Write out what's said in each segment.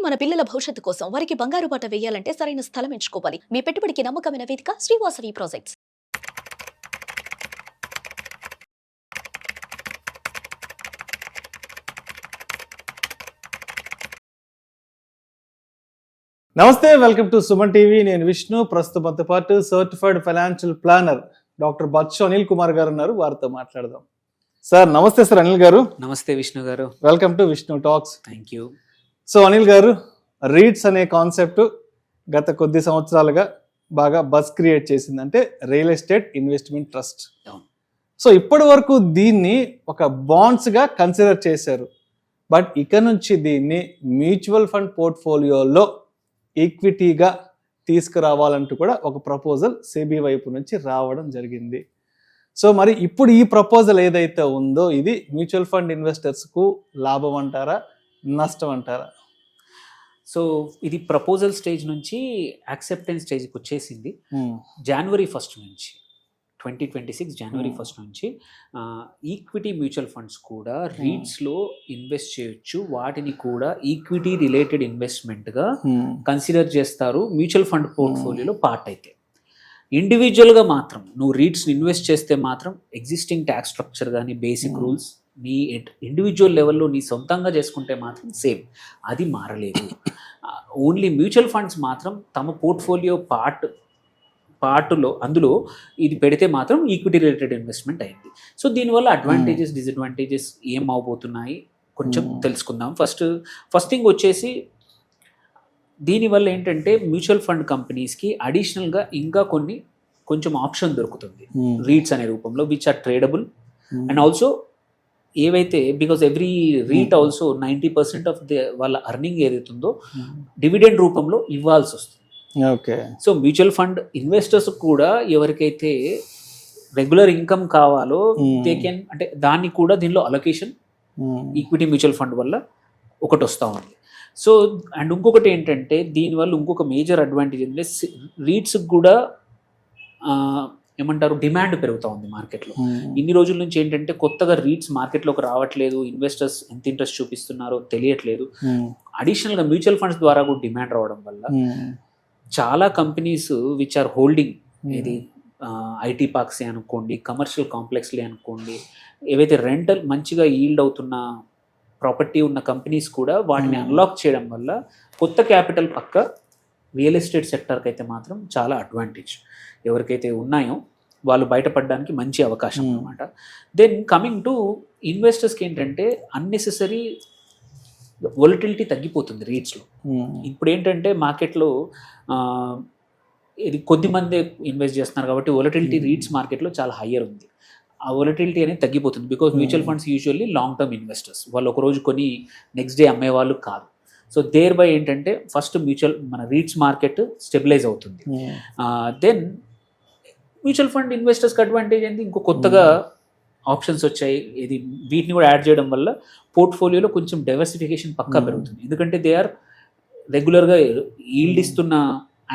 మన పిల్లల భవిష్యత్తు కోసం వారికి బంగారు బాట వేయాలంటే సరైన స్థలం ఎంచుకోవాలి. మీ పెట్టుబడికి నమ్మకమైన వేదిక శ్రీవాసవి ప్రాజెక్ట్స్. నమస్తే, వెల్కమ్ టు సుమన్ టీవీ. నేను విష్ణు. ప్రస్తుతంతో పాటు certified financial planner doctor Bachchu Anil Kumar గారు ఉన్నారు. వారితో మాట్లాడదాం. సార్ నమస్తే. సార్ అనిల్ గారు నమస్తే. విష్ణు గారు, welcome to Vishnu talks. Thank you. So Anil గారు, రీట్స్ అనే కాన్సెప్ట్ గత కొద్ది సంవత్సరాలుగా బాగా బజ్ క్రియేట్ చేసింది, అంటే real estate investment trust. So ఇప్పటి వరకు దీన్ని ఒక బాండ్స్గా కన్సిడర్ చేశారు. బట్ ఇక నుంచి దీన్ని మ్యూచువల్ ఫండ్ పోర్ట్ఫోలియోలో ఈక్విటీగా తీసుకురావాలంటూ కూడా ఒక ప్రపోజల్ సెబీ వైపు నుంచి రావడం జరిగింది. సో మరి ఇప్పుడు ఈ ప్రపోజల్ ఏదైతే ఉందో ఇది మ్యూచువల్ ఫండ్ ఇన్వెస్టర్స్కు లాభం అంటారా, నష్టం అంటారా? సో ఇది ప్రపోజల్ స్టేజ్ నుంచి యాక్సెప్టెన్స్ స్టేజ్కి వచ్చేసింది. జనవరి 1 నుంచి 2026 జనవరి 1 నుంచి ఈక్విటీ మ్యూచువల్ ఫండ్స్ కూడా రీట్స్లో ఇన్వెస్ట్ చేయొచ్చు. వాటిని కూడా ఈక్విటీ రిలేటెడ్ ఇన్వెస్ట్మెంట్గా కన్సిడర్ చేస్తారు మ్యూచువల్ ఫండ్ పోర్ట్ఫోలియోలో పార్ట్. అయితే ఇండివిజువల్గా మాత్రం నువ్వు రీట్స్ని ఇన్వెస్ట్ చేస్తే మాత్రం ఎగ్జిస్టింగ్ ట్యాక్స్ స్ట్రక్చర్ కానీ బేసిక్ రూల్స్ నీ ఇండివిజువల్ లెవెల్లో నీ సొంతంగా చేసుకుంటే మాత్రం సేమ్, అది మారలేదు. ఓన్లీ మ్యూచువల్ ఫండ్స్ మాత్రం తమ పోర్ట్ఫోలియో పార్టులో అందులో ఇది పెడితే మాత్రం ఈక్విటీ రిలేటెడ్ ఇన్వెస్ట్మెంట్ అయింది. సో దీనివల్ల అడ్వాంటేజెస్ డిసడ్వాంటేజెస్ ఏం అవబోతున్నాయి కొంచెం తెలుసుకుందాం. ఫస్ట్ థింగ్ వచ్చేసి దీనివల్ల ఏంటంటే మ్యూచువల్ ఫండ్ కంపెనీస్కి అడిషనల్గా ఇంకా కొంచెం ఆప్షన్ దొరుకుతుంది రీట్స్ అనే రూపంలో, which are tradable. And also ఏవైతే because every REIT also 90% of వాళ్ళ అర్నింగ్ ఏదైతుందో డివిడెండ్ రూపంలో ఇవ్వాల్సి వస్తుంది. Okay. So mutual fund investors కూడా ఎవరికైతే రెగ్యులర్ ఇన్కమ్ కావాలో దే కెన్, అంటే దాన్ని కూడా దీనిలో అలొకేషన్ ఈక్విటీ మ్యూచువల్ ఫండ్ వల్ల ఒకటి వస్తూ ఉంది. సో అండ్ ఇంకొకటి ఏంటంటే దీనివల్ల ఇంకొక మేజర్ అడ్వాంటేజ్ ఏంటంటే రీట్స్కి కూడా ఏమంటారు డిమాండ్ పెరుగుతూ ఉంది మార్కెట్లో. ఇన్ని రోజుల నుంచి ఏంటంటే కొత్తగా రీట్స్ మార్కెట్లోకి రావట్లేదు, ఇన్వెస్టర్స్ ఎంత ఇంట్రెస్ట్ చూపిస్తున్నారో తెలియట్లేదు. అడిషనల్గా మ్యూచువల్ ఫండ్స్ ద్వారా కూడా డిమాండ్ రావడం వల్ల చాలా కంపెనీస్ విచ్ ఆర్ హోల్డింగ్, ఇది ఐటీ పార్క్స్ అనుకోండి, కమర్షియల్ కాంప్లెక్స్లే అనుకోండి, ఏవైతే రెంటల్ మంచిగా ఈల్డ్ అవుతున్న ప్రాపర్టీ ఉన్న కంపెనీస్ కూడా వాటిని అన్లాక్ చేయడం వల్ల కొత్త క్యాపిటల్ పక్క రియల్ ఎస్టేట్ సెక్టర్కి అయితే మాత్రం చాలా అడ్వాంటేజ్. ఎవరికైతే ఉన్నాయో వాళ్ళు బయటపడడానికి మంచి అవకాశం అనమాట. దెన్ కమింగ్ టు ఇన్వెస్టర్స్కి ఏంటంటే అన్నెసెసరీ వొలటిలిటీ తగ్గిపోతుంది రీట్స్లో. ఇప్పుడు ఏంటంటే మార్కెట్లో ఇది కొద్ది మంది ఇన్వెస్ట్ చేస్తున్నారు కాబట్టి వొలటిలిటీ రీట్స్ మార్కెట్లో చాలా హయ్యర్ ఉంది. ఆ వొలటిలిటీ అనేది తగ్గిపోతుంది because mutual funds usually long term investors, వాళ్ళు ఒకరోజు కొని నెక్స్ట్ డే అమ్మేవాళ్ళు కాదు. సో దేర్ బై ఏంటంటే ఫస్ట్ మన రీట్స్ మార్కెట్ స్టెబిలైజ్ అవుతుంది. దెన్ మ్యూచువల్ ఫండ్ ఇన్వెస్టర్స్కి అడ్వాంటేజ్ ఏంటి, ఇంకో కొత్తగా ఆప్షన్స్ వచ్చాయి. ఇది వీటిని కూడా యాడ్ చేయడం వల్ల పోర్ట్ఫోలియోలో కొంచెం డైవర్సిఫికేషన్ పక్కా పెరుగుతుంది. ఎందుకంటే దే ఆర్ రెగ్యులర్గా ఈల్డ్ ఇస్తున్న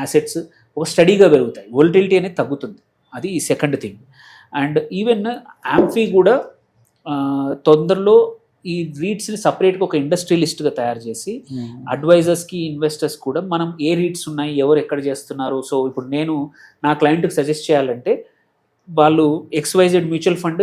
యాసెట్స్ ఒక స్టడీగా పెరుగుతాయి, వొలటిలిటీ అనేది తగ్గుతుంది. అది ఈ second thing. And even amphi కూడా తొందరలో ఈ రీట్స్ని సపరేట్గా ఒక ఇండస్ట్రీ లిస్ట్గా తయారు చేసి అడ్వైజర్స్కి ఇన్వెస్టర్స్ కూడా మనం ఏ రీట్స్ ఉన్నాయి, ఎవరు ఎక్కడ చేస్తున్నారు. సో ఇప్పుడు నేను నా క్లయింట్కి సజెస్ట్ చేయాలంటే వాళ్ళు XYZ మ్యూచువల్ ఫండ్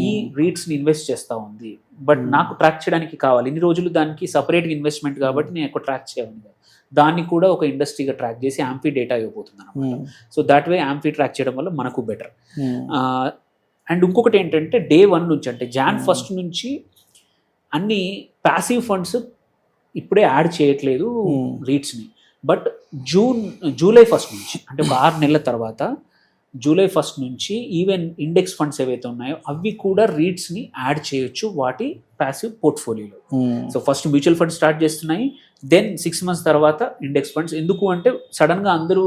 ఈ రీట్స్ని ఇన్వెస్ట్ చేస్తూ ఉంది, బట్ నాకు ట్రాక్ చేయడానికి కావాలి, ఇన్ని రోజులు దానికి సపరేట్గా ఇన్వెస్ట్మెంట్ కాబట్టి నేను ఎక్కువ ట్రాక్ చేయాలి, దాన్ని కూడా ఒక ఇండస్ట్రీగా ట్రాక్ చేసి యాంఫీ డేటా ఇవ్వబోతుంది అనమాట. So that way amphi track చేయడం వల్ల మనకు బెటర్. అండ్ ఇంకొకటి ఏంటంటే Day 1 నుంచి, అంటే Jan 1 నుంచి అన్ని ప్యాసివ్ ఫండ్స్ ఇప్పుడే యాడ్ చేయట్లేదు రీట్స్ని, బట్ జూలై 1 నుంచి, అంటే ఒక 6 నెలల తర్వాత జూలై 1 నుంచి ఈవెన్ ఇండెక్స్ ఫండ్స్ ఏవైతే ఉన్నాయో అవి కూడా రీట్స్ని యాడ్ చేయొచ్చు వాటి ప్యాసివ్ పోర్ట్ఫోలియోలో. So first mutual funds start చేస్తున్నాయి, దెన్ 6 months తర్వాత ఇండెక్స్ ఫండ్స్. ఎందుకు అంటే సడన్గా అందరూ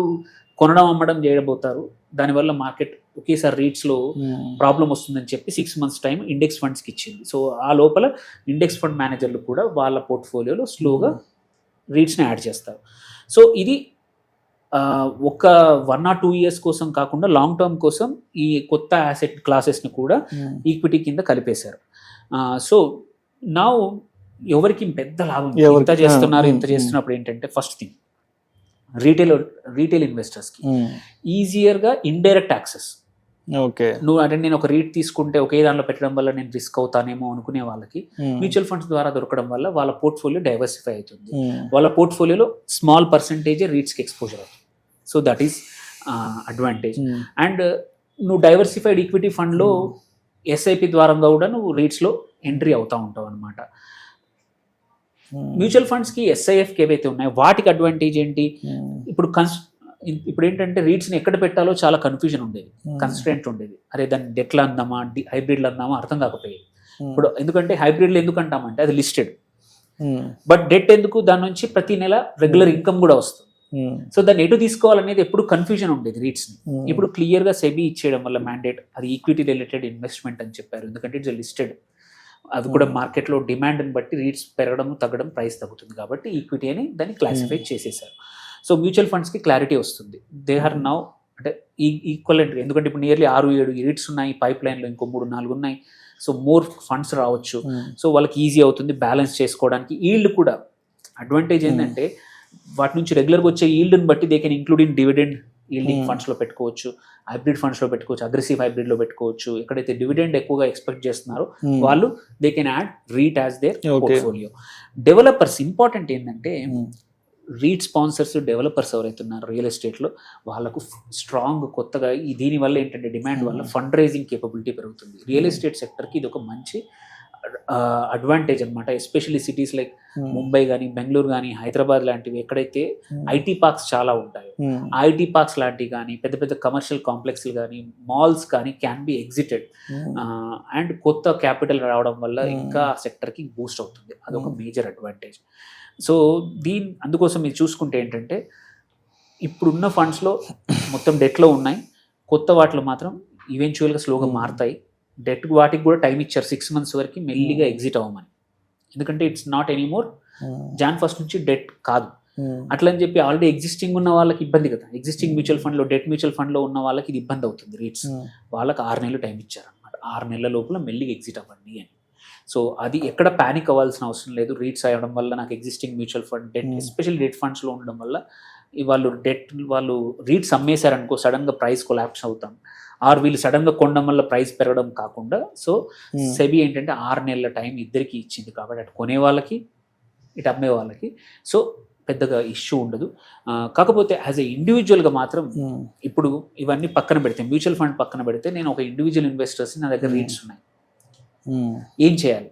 కొనడం అమ్మడం చేయబోతారు, దానివల్ల మార్కెట్ ఒకేసారి రీట్స్లో ప్రాబ్లం వస్తుందని చెప్పి 6 months టైం ఇండెక్స్ ఫండ్స్కి ఇచ్చింది. సో ఆ లోపల ఇండెక్స్ ఫండ్ మేనేజర్లు కూడా వాళ్ళ పోర్ట్ఫోలియోలో స్లోగా రీట్స్ని యాడ్ చేస్తారు. సో ఇది ఒక 1 or 2 years కోసం కాకుండా లాంగ్ టర్మ్ కోసం ఈ కొత్త యాసెట్ క్లాసెస్ని కూడా ఈక్విటీ కింద కలిపేశారు. సో నౌ ఎవరికి పెద్ద లాభం ఎవరికి? ఇంత చేస్తున్నారు, ఇంత Hmm. చేస్తున్నప్పుడు ఏంటంటే ఫస్ట్ థింగ్ రీటైల్ ఇన్వెస్టర్స్కి Hmm. ఈజియర్గా ఇండైరెక్ట్ యాక్సెస్. ఓకే. నువ్వు అంటే నేను ఒక రీట్ తీసుకుంటే ఒకే దానిలో పెట్టడం వల్ల నేను రిస్క్ అవుతానేమో అనుకునే వాళ్ళకి మ్యూచువల్ ఫండ్స్ ద్వారా దొరకడం వల్ల వాళ్ళ పోర్ట్ఫోలియో డైవర్సిఫై అవుతుంది. వాళ్ళ పోర్ట్ఫోలియోలో స్మాల్ పర్సంటేజ్ రీట్స్కి ఎక్స్పోజర్ అవుతుంది. So that is advantage. And నువ్వు డైవర్సిఫైడ్ ఈక్విటీ ఫండ్లో ఎస్ఐపి ద్వారా కూడా నువ్వు రీట్స్లో ఎంట్రీ అవుతూ ఉంటావు అనమాట. మ్యూచువల్ ఫండ్స్కి ఎస్ఐఎఫ్కి ఏవైతే ఉన్నాయో వాటికి అడ్వాంటేజ్ ఏంటి? ఇప్పుడు ఏంటంటే రీట్స్ని ఎక్కడ పెట్టాలో చాలా కన్ఫ్యూజన్ ఉండేది, కన్స్ట్రెంట్ ఉండేది. అరే దాన్ని డెట్లో అందామా, హైబ్రిడ్లో అందామా అర్థం కాకపోయేది. ఇప్పుడు ఎందుకంటే హైబ్రిడ్లో ఎందుకు అంటామంటే అది లిస్టెడ్, బట్ డెట్ ఎందుకు, దాని నుంచి ప్రతి నెల రెగ్యులర్ ఇన్కమ్ కూడా వస్తుంది. సో దాన్ని ఎటు తీసుకోవాలనేది ఎప్పుడు కన్ఫ్యూజన్ ఉండేది రీట్స్ని. ఇప్పుడు క్లియర్గా సెబీ ఇచ్చేయడం వల్ల మ్యాండేట్ అది ఈక్విటీ రిలేటెడ్ ఇన్వెస్ట్మెంట్ అని చెప్పారు. ఎందుకంటే ఇట్స్ లిస్టెడ్, అది కూడా మార్కెట్లో డిమాండ్ని బట్టి రీట్స్ పెరగడం తగ్గడం ప్రైస్ తగ్గుతుంది కాబట్టి ఈక్విటీ అని దాన్ని క్లాసిఫై చేసేసారు. సో మ్యూచువల్ ఫండ్స్కి క్లారిటీ వస్తుంది. దే ఆర్ నౌ అంటే ఈక్వలెంట్, ఎందుకంటే ఇప్పుడు నియర్లీ 6-7 రీట్స్ ఉన్నాయి పైప్ లైన్లో, ఇంకో 3-4 ఉన్నాయి. సో మోర్ ఫండ్స్ రావచ్చు. సో వాళ్ళకి ఈజీ అవుతుంది బ్యాలెన్స్ చేసుకోవడానికి. ఈల్డ్ కూడా అడ్వాంటేజ్ ఏంటంటే వాటి నుంచి రెగ్యులర్గా వచ్చే ఈల్డ్ని బట్టి they can include in dividend yielding ఫండ్స్లో పెట్టుకోవచ్చు, హైబ్రిడ్ ఫండ్స్లో పెట్టుకోవచ్చు, అగ్రెసివ్ హైబ్రిడ్లో పెట్టుకోవచ్చు. ఎక్కడైతే డివిడెండ్ ఎక్కువగా ఎక్స్పెక్ట్ చేస్తున్నారో వాళ్ళు they can add REIT as their portfolio. Developers important ఏంటంటే రీట్ స్పాన్సర్స్, డెవలపర్స్ ఎవరైతే ఉన్నారో రియల్ ఎస్టేట్లో వాళ్ళకు స్ట్రాంగ్ కొత్తగా దీనివల్ల ఏంటంటే డిమాండ్ వల్ల ఫండ్ రైజింగ్ కేపబిలిటీ పెరుగుతుంది. రియల్ ఎస్టేట్ సెక్టర్కి ఇది ఒక మంచి అడ్వాంటేజ్ అనమాట. ఎస్పెషల్లీ సిటీస్ లైక్ ముంబై కానీ, బెంగళూరు కానీ, హైదరాబాద్ లాంటివి ఎక్కడైతే ఐటీ పార్క్స్ చాలా ఉంటాయి, ఐటీ పార్క్స్ లాంటివి కానీ, పెద్ద పెద్ద కమర్షియల్ కాంప్లెక్స్లు కానీ, మాల్స్ కానీ క్యాన్ బి ఎగ్జిటెడ్. అండ్ కొత్త క్యాపిటల్ రావడం వల్ల ఇంకా సెక్టర్కి బూస్ట్ అవుతుంది. అదొక మేజర్ అడ్వాంటేజ్. సో అందుకోసం మీరు చూసుకుంటే ఏంటంటే ఇప్పుడున్న ఫండ్స్లో మొత్తం డెట్లో ఉన్నాయి, కొత్త వాటిలో మాత్రం ఈవెన్చువల్గా స్లోగా మారుతాయి. డెట్ వాటికి కూడా టైం ఇచ్చారు 6 months వరకు మెల్లిగా ఎగ్జిట్ అవ్వమని. ఎందుకంటే it's not anymore Jan 1st నుంచి డెట్ కాదు. అట్లా అని చెప్పి ఆల్రెడీ ఎగ్జిస్టింగ్ ఉన్న వాళ్ళకి ఇబ్బంది కదా, ఎగ్జిస్టింగ్ మ్యూచువల్ ఫండ్లో డెట్ మ్యూచువల్ ఫండ్లో ఉన్న వాళ్ళకి ఇది ఇబ్బంది అవుతుంది. రీట్స్ వాళ్ళకి 6 నెలలు టైం ఇచ్చారనమాట. 6 నెలల లోపల మెల్లిగా ఎగ్జిట్ అవ్వండి అని. సో అది ఎక్కడ ప్యానిక్ అవ్వాల్సిన అవసరం లేదు. రీట్స్ అవ్వడం వల్ల నాకు existing mutual fund debt, especially debt ఫండ్స్లో ఉండడం వల్ల వాళ్ళు రీట్స్ అమ్మేశారనుకో సడన్గా ప్రైస్ కొలాప్స్ అవుతాం, ఆర్ వీళ్ళు సడన్గా కొనడం వల్ల ప్రైస్ పెరగడం కాకుండా. సో సెబీ ఏంటంటే 6 నెలల టైం ఇద్దరికి ఇచ్చింది కాబట్టి అటు కొనే వాళ్ళకి ఇటు అమ్మే వాళ్ళకి సో పెద్దగా ఇష్యూ ఉండదు. కాకపోతే యాజ్ ఎ ఇండివిజువల్గా మాత్రం ఇప్పుడు ఇవన్నీ పక్కన పెడితే, మ్యూచువల్ ఫండ్ పక్కన పెడితే, నేను ఒక ఇండివిజువల్ ఇన్వెస్టర్స్ నా దగ్గర రీట్స్ ఉన్నాయి, ఏం చేయాలి?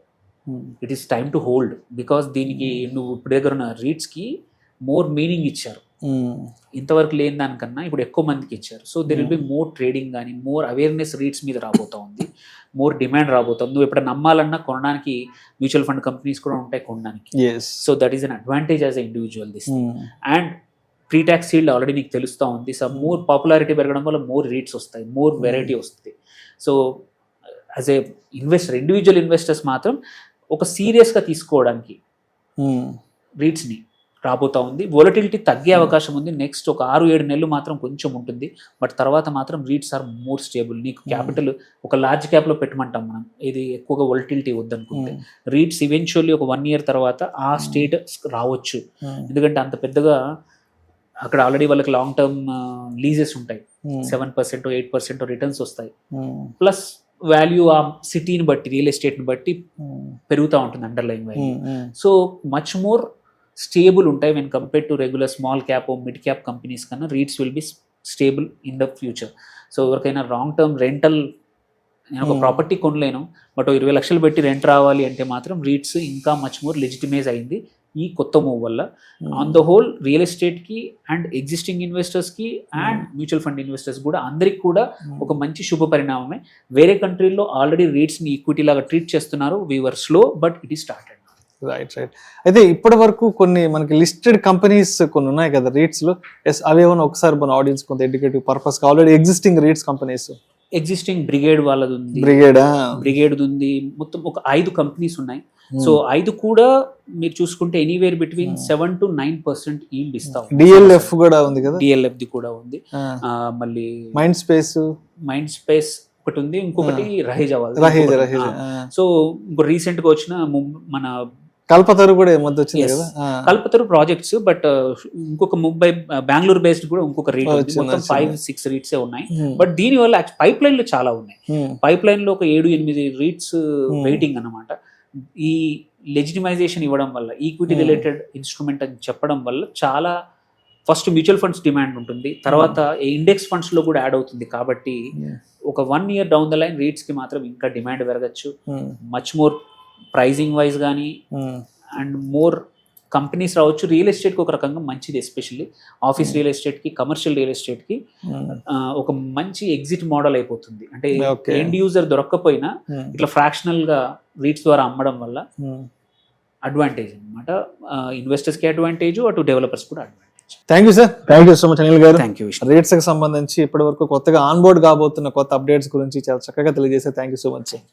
It is time to hold. Because దీనికి నువ్వు ఇప్పుడు దగ్గర ఉన్న రీట్స్కి మోర్ మీనింగ్ ఇచ్చారు, ఇంతవరకు లేని దానికన్నా ఇప్పుడు ఎక్కువ మందికి ఇచ్చారు. So there will be more trading కానీ, మోర్ అవేర్నెస్ రీట్స్ మీద రాబోతూ ఉంది, మోర్ డిమాండ్ రాబోతుంది. నువ్వు ఎప్పుడు నమ్మాలన్నా కొనడానికి మ్యూచువల్ ఫండ్ కంపెనీస్ కూడా ఉంటాయి కొనడానికి. So that is an advantage as a individual this. And pre tax sealed already నీకు తెలుస్తూ ఉంది. సో మోర్ పాపులారిటీ పెరగడం వల్ల మోర్ రీట్స్ వస్తాయి, మోర్ వెరైటీ వస్తుంది. So as a investor, individual investors మాత్రం ఒక సీరియస్గా తీసుకోవడానికి రీట్స్ని రాబోతూ ఉంది. వోలటిలిటీ తగ్గే అవకాశం ఉంది. నెక్స్ట్ ఒక 6-7 నెలలు మాత్రం కొంచెం ఉంటుంది, బట్ తర్వాత మాత్రం రీట్స్ ఆర్ మోర్ స్టేబుల్. నీకు క్యాపిటల్ ఒక లార్జ్ క్యాప్లో పెట్టమంటాం మనం, ఇది ఎక్కువగా వోలటిలిటీ వద్దనుకుంటే. రీట్స్ ఈవెన్చువల్లీ ఒక 1 year తర్వాత ఆ స్టేటస్ రావచ్చు. ఎందుకంటే అంత పెద్దగా అక్కడ ఆల్రెడీ వాళ్ళకి లాంగ్ టర్మ్ లీజెస్ ఉంటాయి, 7% 8% రిటర్న్స్ వస్తాయి. ప్లస్ వాల్యూ ఆ సిటీని బట్టి, రియల్ ఎస్టేట్ని బట్టి పెరుగుతూ ఉంటుంది underline value. So much more stable ఉంటాయి when compare to regular small cap mid cap companies కన్నా. REITs will be stable in the future. So ఎవరికైనా లాంగ్ టర్మ్ రెంటల్, నేను ఒక ప్రాపర్టీ కొనలేను బట్ 20 లక్షలు పెట్టి రెంట్ రావాలి అంటే మాత్రం రీట్స్ ఇంకా మచ్ మోర్ లెజిటిమైజ్ అయింది ఈ కొత్త మూవ్ వల్ల. ఆన్ ద హోల్ రియల్ ఎస్టేట్కి అండ్ ఎగ్జిస్టింగ్ ఇన్వెస్టర్స్కి అండ్ మ్యూచువల్ ఫండ్ ఇన్వెస్టర్స్ కూడా అందరికి కూడా ఒక మంచి శుభ పరిణామమే. వేరే కంట్రీల్లో ఆల్రెడీ రీట్స్ని ఈక్విటీ లాగా ట్రీట్ చేస్తున్నారు. We were slow but it is started. Right. అయితే ఇప్పటి వరకు కొన్ని మనకి లిస్టెడ్ కంపెనీస్ కొన్ని ఉన్నాయి కదా రీట్స్లో, అవేమన్నా ఒకసారి మన ఆడియన్స్ కొంత educative purpose already existing REITs companies, existing brigade వాళ్ళది ఉంది, బ్రిగేడ్ ఉంది, మొత్తం ఒక 5 కంపెనీస్ ఉన్నాయి. సో 5 కూడా మీరు చూసుకుంటే ఎనీవేర్ బిట్వీన్ 7 to 9% ఈల్డ్ ఇస్తాం. డిఎల్ఎఫ్ కూడా ఉంది కదా, డిఎల్ఎఫ్ ది కూడా ఉంది. మళ్ళీ మైండ్ స్పేస్ ఒకటి ఉంది, ఇంకొకటి రహేజ్ అవ్వాలి. సో ఇంకో రీసెంట్ గా వచ్చిన మన కల్పతరు కూడా ఈ మధ్య వచ్చింది Yes. కదా. కల్పతరు ప్రాజెక్ట్స్, బట్ ఇంకొక ముంబై బెంగళూరు బేస్డ్ కూడా ఇంకొక రీట్ ఉంది. వచ్చింది, మొత్తం వచ్చింది. 5-6 రీట్స్ ఉన్నాయి. బట్ దీని వల్ల పైప్ లైన్ లో చాలా ఉన్నాయి. పైప్ లైన్ లో ఒక 7-8 రీట్స్ వెయిటింగ్ అన్నమాట. ఈ లెజిటిమైజేషన్ ఇవ్వడం వల్ల, ఈక్విటీ రిలేటెడ్ ఇన్స్ట్రుమెంట్ అని చెప్పడం వల్ల చాలా ఫస్ట్ మ్యూచువల్ ఫండ్స్ డిమాండ్ ఉంటుంది, తర్వాత ఇండెక్స్ ఫండ్స్ లో కూడా యాడ్ అవుతుంది. కాబట్టి ఒక 1 year down the line REITs కి మాత్రం ఇంకా డిమాండ్ పెరగచ్చు. మచ్ మోర్ ప్రైజింగ్ వైజ్ కానీ అండ్ మోర్ కంపెనీస్ రావచ్చు. రియల్ ఎస్టేట్కి ఒక రకంగా మంచిది, ఎస్పెషల్లీ ఆఫీస్ రియల్ ఎస్టేట్కి, కమర్షియల్ రియల్ ఎస్టేట్కి ఒక మంచి ఎగ్జిట్ మోడల్ అయిపోతుంది. అంటే Okay. ఎండ్ యూజర్ దొరక్కపోయినా ఇట్లా ఫ్రాక్షనల్గా రీట్స్ ద్వారా అమ్మడం వల్ల అడ్వాంటేజ్ అనమాట. ఇన్వెస్టర్స్కి అడ్వాంటేజ్, అటు డెవలపర్స్ కూడా advantage. Thank you sir, thank you so much Anil garu. Thank you. Rates కి సంబంధించి ఇప్పటి వరకు కొత్తగా ఆన్ బోర్డ్ కాబోతున్న కొత్త అప్డేట్స్ గురించి చాలా చక్కగా తెలియజేశారు. Thank you so much sir.